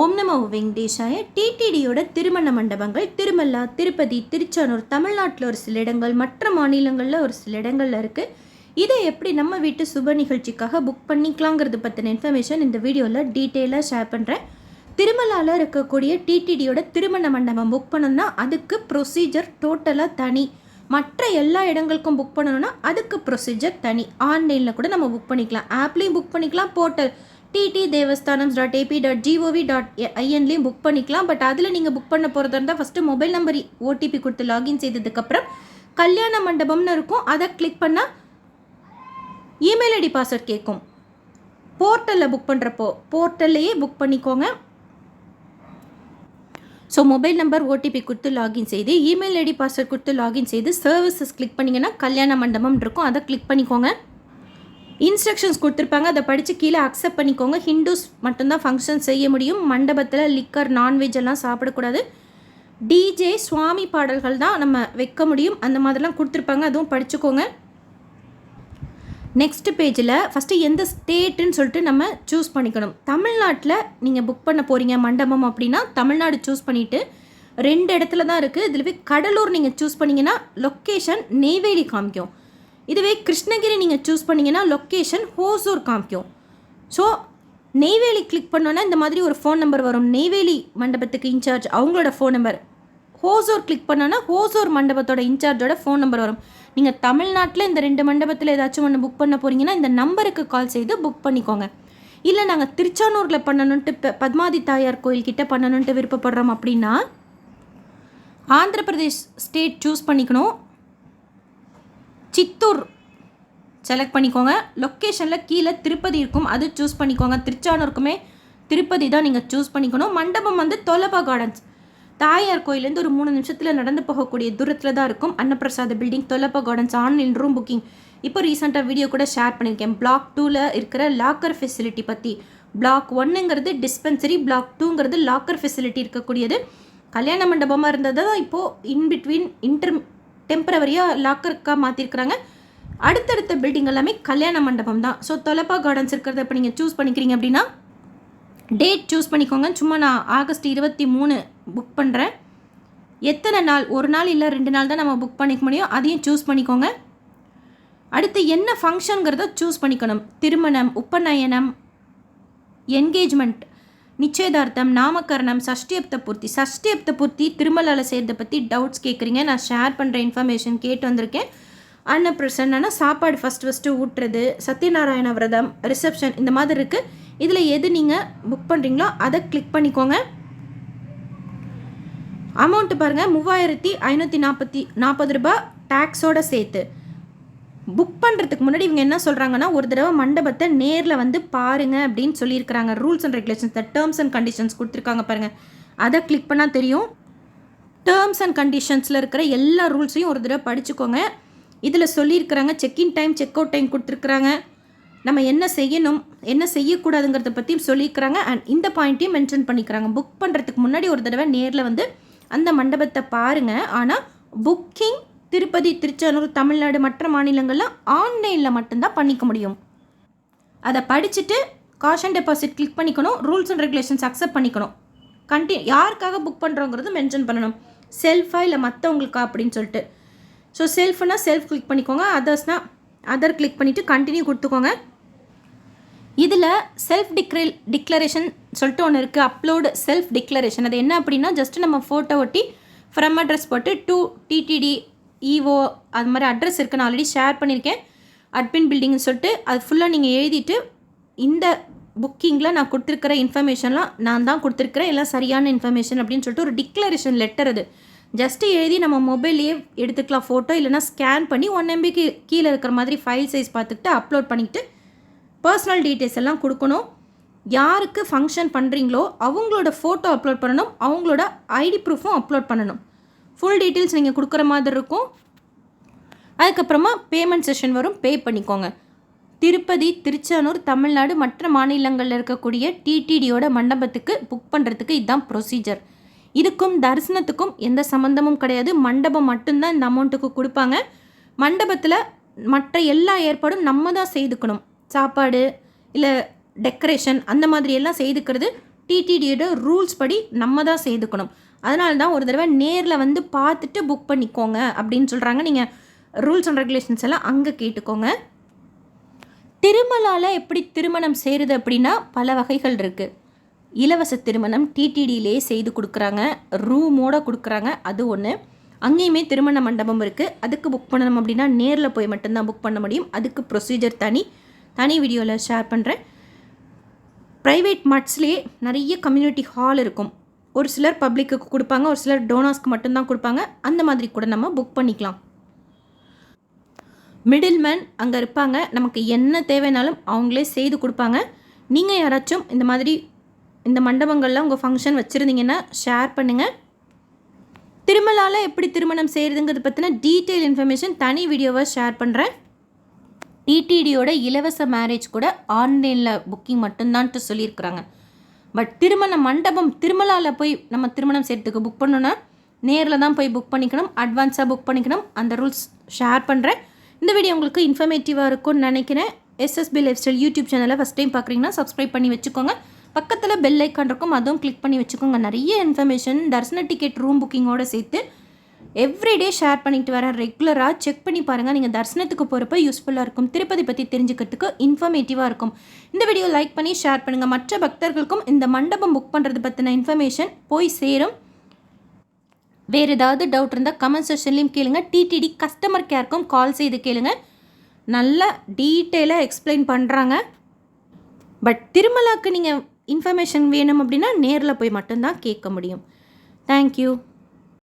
ஓம் நமோ வெங்கடேஷாய. டிடிடியோட திருமண மண்டபங்கள் திருமல்லா, திருப்பதி, திருச்சானூர், தமிழ்நாட்டில் ஒரு சில இடங்கள், மற்ற மாநிலங்களில் ஒரு சில இடங்களில் இருக்குது. இதை எப்படி நம்ம வீட்டு சுப நிகழ்ச்சிக்காக புக் பண்ணிக்கலாங்கிறது பற்றின இன்ஃபர்மேஷன் இந்த வீடியோவில் டீட்டெயிலாக ஷேர் பண்ணுறேன். திருமலாவில் இருக்கக்கூடிய டிடிடியோட திருமண மண்டபம் புக் பண்ணணும்னா அதுக்கு ப்ரொசீஜர் டோட்டலாக தனி. மற்ற எல்லா இடங்களுக்கும் புக் பண்ணணும்னா அதுக்கு ப்ரொசீஜர் தனி. ஆன்லைனில் கூட நம்ம புக் பண்ணிக்கலாம், ஆப்லேயும் புக் பண்ணிக்கலாம், போர்ட்டல் ttdevasthanams.ap.gov.in புக் பண்ணிக்கலாம். பட் அதில் நீங்கள் புக் பண்ண போகிறதா இருந்தால் ஃபஸ்ட்டு மொபைல் நம்பர் ஓடிபி கொடுத்து லாகின் செய்ததுக்கப்புறம் கல்யாண மண்டபம்னு இருக்கும், அதை கிளிக் பண்ணால் இமெயில் ஐடி பாஸ்வேர்ட் கேட்கும். போர்ட்டலில் புக் பண்ணுறப்போ போர்ட்டல்லையே புக் பண்ணிக்கோங்க. ஸோ மொபைல் நம்பர் ஓடிபி கொடுத்து லாகின் செய்து இமெயில் ஐடி பாஸ்வேர்ட் கொடுத்து லாகின் செய்து சர்வீசஸ் கிளிக் பண்ணிங்கன்னா கல்யாண மண்டபம் இருக்கும், அதை கிளிக் பண்ணிக்கோங்க. இன்ஸ்ட்ரக்ஷன்ஸ் கொடுத்துருப்பாங்க, அதை படித்து கீழே அக்செப்ட் பண்ணிக்கோங்க. ஹிந்துஸ் மட்டும்தான் ஃபங்க்ஷன் செய்ய முடியும். மண்டபத்தில் லிக்கர், நான்வெஜ் எல்லாம் சாப்பிடக்கூடாது. டிஜே, சுவாமி பாடல்கள் தான் நம்ம வைக்க முடியும். அந்த மாதிரிலாம் கொடுத்துருப்பாங்க, அதுவும் படிச்சுக்கோங்க. நெக்ஸ்ட் பேஜில் ஃபஸ்ட்டு எந்த ஸ்டேட்டுன்னு சொல்லிட்டு நம்ம சூஸ் பண்ணிக்கணும். தமிழ்நாட்டில் நீங்கள் புக் பண்ண போகிறீங்க மண்டபம் அப்படின்னா தமிழ்நாடு சூஸ் பண்ணிவிட்டு 2 இடத்துல தான் இருக்குது. இதில் போய் கடலூர் நீங்கள் சூஸ் பண்ணிங்கன்னா லொக்கேஷன் நெய்வேலி காமிக்கும். இதுவே கிருஷ்ணகிரி நீங்கள் சூஸ் பண்ணிங்கன்னா லொக்கேஷன் ஹோசூர் காமிக்கும். ஸோ நெய்வேலி கிளிக் பண்ணோன்னா இந்த மாதிரி ஒரு ஃபோன் நம்பர் வரும், நெய்வேலி மண்டபத்துக்கு இன்சார்ஜ் அவங்களோட ஃபோன் நம்பர். ஹோசூர் கிளிக் பண்ணோன்னா ஹோசூர் மண்டபத்தோட இன்சார்ஜோட ஃபோன் நம்பர் வரும். நீங்கள் தமிழ்நாட்டில் இந்த 2 மண்டபத்தில் ஏதாச்சும் ஒன்று புக் பண்ண போகிறீங்கன்னா இந்த நம்பருக்கு கால் செய்து புக் பண்ணிக்கோங்க. இல்லை நாங்கள் திருச்சானூரில் பண்ணணுன்ட்டு பத்மாதி தாயார் கோயில்கிட்ட பண்ணணுன்ட்டு விருப்பப்படுறோம் அப்படின்னா ஆந்திர பிரதேஷ் ஸ்டேட் சூஸ் பண்ணிக்கணும். சித்தூர் செலக்ட் பண்ணிக்கோங்க. லொக்கேஷனில் கீழே திருப்பதி இருக்கும், அது சூஸ் பண்ணிக்கோங்க. திருச்சானூருக்குமே திருப்பதி தான் நீங்கள் சூஸ் பண்ணிக்கணும். மண்டபம் வந்து தொலபா கார்டன்ஸ், தாயார் கோயிலேருந்து ஒரு 3 நிமிஷத்தில் நடந்து போகக்கூடிய தூரத்தில் தான் இருக்கும். அன்னப்பிரசாத பில்டிங், தொலபா கார்டன்ஸ். ஆன்லைன் ரூம் புக்கிங் இப்போ ரீசெண்டாக வீடியோ கூட ஷேர் பண்ணியிருக்கேன். பிளாக் 2ல் இருக்கிற லாக்கர் ஃபெசிலிட்டி பற்றி. பிளாக் 1ங்கிறது டிஸ்பென்சரி, பிளாக் 2ங்கிறது லாக்கர் ஃபெசிலிட்டி இருக்கக்கூடியது. கல்யாண மண்டபமாக இருந்தது தான் இப்போது இன்பிட்வீன் டெம்பரவரியாக லாக்கருக்காக மாற்றிருக்கிறாங்க. அடுத்தடுத்த பில்டிங் எல்லாமே கல்யாண மண்டபம் தான். ஸோ தொலபா கார்டன்ஸ் இருக்கிறத இப்போ நீங்கள் சூஸ் பண்ணிக்கிறீங்க அப்படின்னா டேட் சூஸ் பண்ணிக்கோங்க. சும்மா நான் ஆகஸ்ட் 23 புக் பண்ணுறேன். எத்தனை நாள், ஒரு நாள் இல்லை 2 நாள் தான் நம்ம புக் பண்ணிக்க முடியும், அதையும் சூஸ் பண்ணிக்கோங்க. அடுத்து என்ன ஃபங்க்ஷனுங்கிறத சூஸ் பண்ணிக்கணும். திருமணம், உபநயனம், என்கேஜ்மெண்ட், நிச்சயதார்த்தம், நாமகரணம், சஷ்டியப்த பூர்த்தி திருமலாவில் செய்கிறத பற்றி டவுட்ஸ் கேட்குறீங்க. நான் ஷேர் பண்ணுற இன்ஃபர்மேஷன் கேட்டு வந்திருக்கேன். அன்னப்பிரசன்னா சாப்பாடு ஃபஸ்ட்டு ஊட்டுறது, சத்யநாராயண விரதம், ரிசப்ஷன், இந்த மாதிரி இருக்குது. இதில் எது நீங்கள் புக் பண்ணுறீங்களோ அதை கிளிக் பண்ணிக்கோங்க. அமௌண்ட்டு பாருங்கள், 3540 ரூபாய் டேக்ஸோடு சேர்த்து. புக் பண்ணுறதுக்கு முன்னாடி இவங்க என்ன சொல்கிறாங்கன்னா ஒரு தடவை மண்டபத்தை நேரில் வந்து பாருங்கள் அப்படின்னு சொல்லியிருக்கிறாங்க. Rules and regulations, terms and conditions கொடுத்துருக்காங்க பாருங்கள், அதை கிளிக் பண்ணால் தெரியும். டேர்ம்ஸ் அண்ட் கண்டிஷன்ஸில் இருக்கிற எல்லா ரூல்ஸையும் ஒரு தடவை படிச்சுக்கோங்க. இதில் சொல்லியிருக்கிறாங்க check in time, check out time கொடுத்துருக்குறாங்க. நம்ம என்ன செய்யணும், என்ன செய்யக்கூடாதுங்கிறத பற்றியும் சொல்லியிருக்கிறாங்க. அண்ட் இந்த பாயிண்ட்டையும் மென்ஷன் பண்ணிக்கிறாங்க. புக் பண்ணுறதுக்கு முன்னாடி ஒரு தடவை நேரில் வந்து அந்த மண்டபத்தை பாருங்கள். ஆனால் புக்கிங் திருப்பதி, திருச்சானூர், தமிழ்நாடு, மற்ற மாநிலங்களில் ஆன்லைனில் மட்டும்தான் பண்ணிக்க முடியும். அதை படிச்சுட்டு காஷன் டெபாசிட் கிளிக் பண்ணிக்கணும். ரூல்ஸ் அண்ட் ரெகுலேஷன்ஸ் அக்செப்ட் பண்ணிக்கணும். யாருக்காக புக் பண்ணுறோங்கிறது மென்ஷன் பண்ணணும். செல்ஃபா இல்லை மற்றவங்களுக்கா அப்படின்னு சொல்லிட்டு. ஸோ செல்ஃப்னா செல்ஃப் கிளிக் பண்ணிக்கோங்க, அதர்ஸ்னால் அதர் கிளிக் பண்ணிவிட்டு கண்டினியூ கொடுத்துக்கோங்க. இதில் செல்ஃப் டிக்ளரேஷன் சொல்லிட்டு ஒன்று இருக்குது, அப்லோடு செல்ஃப் டிக்ளரேஷன். அது என்ன அப்படின்னா ஜஸ்ட்டு நம்ம ஃபோட்டோ ஒட்டி ஃப்ரம் அட்ரஸ் போட்டு டு டிடிடி ஈஓ அது மாதிரி அட்ரஸ் இருக்குது. நான் ஆல்ரெடி ஷேர் பண்ணியிருக்கேன். அட்மின் பில்டிங்னு சொல்லிட்டு அது ஃபுல்லாக நீங்கள் எழுதிட்டு இந்த புக்கிங்கில் நான் கொடுத்துருக்கிற இன்ஃபர்மேஷன்லாம் நான் தான் கொடுத்துருக்குறேன், எல்லாம் சரியான இன்ஃபர்மேஷன் அப்படின்னு சொல்லிட்டு ஒரு டிக்ளரேஷன் லெட்டர். அது ஜஸ்ட்டு எழுதி நம்ம மொபைல்லையே எடுத்துக்கலாம் ஃபோட்டோ, இல்லைனா ஸ்கேன் பண்ணி 1 MBக்கு கீழே இருக்கிற மாதிரி ஃபைல் சைஸ் பார்த்துக்கிட்டு அப்லோட் பண்ணிக்கிட்டு பர்சனல் டீட்டெயில்ஸ் எல்லாம் கொடுக்கணும். யாருக்கு ஃபங்க்ஷன் பண்ணுறீங்களோ அவங்களோட ஃபோட்டோ அப்லோட் பண்ணணும், அவங்களோட ஐடி ப்ரூஃபும் அப்லோட் பண்ணணும். ஃபுல் டீட்டெயில்ஸ் நீங்கள் கொடுக்குற மாதிரி இருக்கும். அதுக்கப்புறமா பேமெண்ட் செஷன் வரும், பே பண்ணிக்கோங்க. திருப்பதி, திருச்சானூர், தமிழ்நாடு, மற்ற மாநிலங்களில் இருக்கக்கூடிய டிடிடியோட மண்டபத்துக்கு புக் பண்ணுறதுக்கு இதுதான் ப்ரொசீஜர். இதுக்கும் தரிசனத்துக்கும் எந்த சம்மந்தமும் கிடையாது. மண்டபம் மட்டும்தான் இந்த அமௌண்ட்டுக்கு கொடுப்பாங்க. மண்டபத்தில் மற்ற எல்லா ஏற்பாடும் நம்ம தான் செய்துக்கணும். சாப்பாடு இல்லை டெக்கரேஷன் அந்த மாதிரி எல்லாம் செய்துக்கிறது டிடிடியோட ரூல்ஸ் படி நம்ம தான் செய்துக்கணும். அதனால தான் ஒரு தடவை நேரில் வந்து பார்த்துட்டு புக் பண்ணிக்கோங்க அப்படின்னு சொல்கிறாங்க. நீங்கள் ரூல்ஸ் அண்ட் ரெகுலேஷன்ஸ் எல்லாம் அங்கே கேட்டுக்கோங்க. திருமலாவில் எப்படி திருமணம் செய்கிறது அப்படின்னா பல வகைகள் இருக்குது. இலவச திருமணம் டிடிடியிலே செய்து கொடுக்குறாங்க, ரூமோடு கொடுக்குறாங்க, அது ஒன்று. அங்கேயுமே திருமண மண்டபம் இருக்குது. அதுக்கு புக் பண்ணணும் அப்படின்னா நேரில் போய் மட்டும்தான் புக் பண்ண முடியும். அதுக்கு ப்ரொசீஜர் தனி வீடியோவில் ஷேர் பண்ணுறேன். ப்ரைவேட் மட்ஸ்லேயே நிறைய கம்யூனிட்டி ஹால் இருக்கும். ஒரு சிலர் பப்ளிக்கு கொடுப்பாங்க, ஒரு சிலர் டோனாஸ்க்கு மட்டும்தான் கொடுப்பாங்க. அந்த மாதிரி கூட நம்ம புக் பண்ணிக்கலாம். மிடில்மேன் அங்கே இருப்பாங்க, நமக்கு என்ன தேவைனாலும் அவங்களே செய்து கொடுப்பாங்க. நீங்கள் யாராச்சும் இந்த மாதிரி இந்த மண்டபங்களில் உங்கள் ஃபங்க்ஷன் வச்சுருந்தீங்கன்னா ஷேர் பண்ணுங்கள். திருமலாவில் எப்படி திருமணம் செய்கிறதுங்கிறது பற்றின டீட்டெயில் இன்ஃபர்மேஷன் தனி வீடியோவை ஷேர் பண்ணுறேன். டிடிடியோட இலவச மேரேஜ் கூட ஆன்லைனில் புக்கிங் மட்டும்தான்ட்டு சொல்லியிருக்கிறாங்க. பட் திருமண மண்டபம் திருமலாவில் போய் நம்ம திருமணம் செய்கிறதுக்கு புக் பண்ணோன்னா நேரில் தான் போய் புக் பண்ணிக்கணும், அட்வான்ஸாக புக் பண்ணிக்கணும். அந்த ரூல்ஸ் ஷேர் பண்ணுறேன். இந்த வீடியோ உங்களுக்கு இன்ஃபர்மேட்டிவாக இருக்கும்னு நினைக்கிறேன். எஸ்எஸ்பி லைஃப் ஸ்டைல் யூடியூப் சேனலை ஃபஸ்ட் டைம் பார்க்குறீங்கன்னா சப்ஸ்கிரைப் பண்ணி வச்சுக்கோங்க. பக்கத்தில் பெல் ஐக்கான் இருக்கும், அதுவும் கிளிக் பண்ணி வச்சுக்கோங்க. நிறைய இன்ஃபர்மேஷன் தரிசன டிக்கெட் ரூம் புக்கிங்கோடு சேர்த்து எவ்ரிடே ஷேர் பண்ணிட்டு வரேன். ரெகுலராக செக் பண்ணி பாருங்கள். நீங்கள் தரிசனத்துக்கு போகிறப்ப யூஸ்ஃபுல்லாக இருக்கும். திருப்பதி பற்றி தெரிஞ்சுக்கிறதுக்கு இன்ஃபர்மேட்டிவாக இருக்கும். இந்த வீடியோ லைக் பண்ணி ஷேர் பண்ணுங்கள். மற்ற பக்தர்களுக்கும் இந்த மண்டபம் புக் பண்ணுறது பற்றின இன்ஃபர்மேஷன் போய் சேரும். வேறு ஏதாவது டவுட் இருந்தால் கமெண்ட் செக்ஷன்லேயும் கேளுங்க. டிடிடி கஸ்டமர் கேருக்கும் கால் செய்து கேளுங்க. நல்லா டீட்டெயிலாக எக்ஸ்பிளைன் பண்ணுறாங்க. பட் திருமலாக்கு நீங்கள் இன்ஃபர்மேஷன் வேணும் அப்படின்னா நேரில் போய் மட்டும்தான் கேட்க முடியும். தேங்க்யூ.